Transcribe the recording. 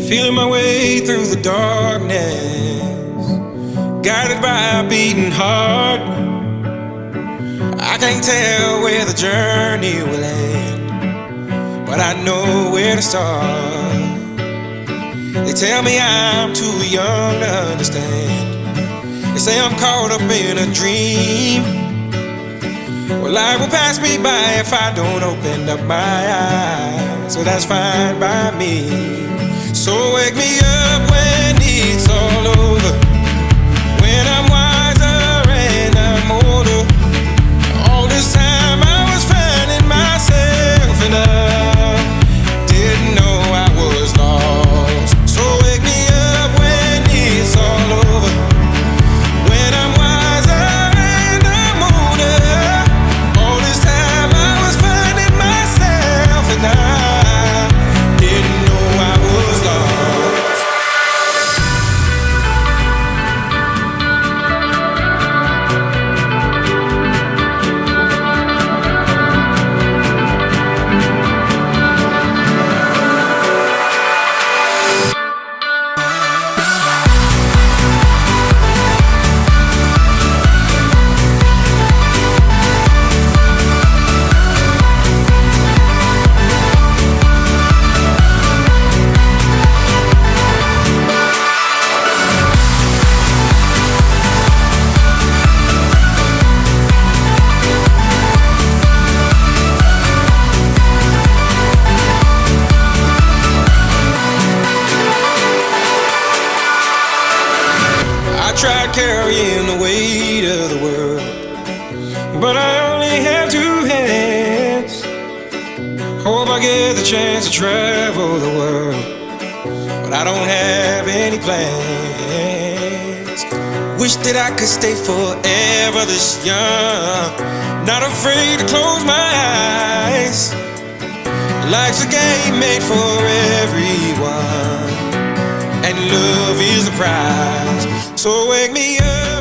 Feeling my way through the darkness, guided by a beating heart. I can't tell where the journey will end, but I know where to start. They tell me I'm too young to understand. They say I'm caught up in a dream. Well, life will pass me by if I don't open up my eyes. So that's fine by me. So wake me up when it's all over, when I'm wiser and I'm older. All this time I was finding myself and I didn't know I was lost. So wake me up when it's all over, when I'm wiser and I'm older. All this time I was finding myself and I didn't know I was lost. I tried carrying the weight of the world, but I only have two hands. Hope I get the chance to travel the world, but I don't have any plans. Wish that I could stay forever this young, not afraid to close my eyes. Life's a game made for everyone, and love is the prize. So wake me up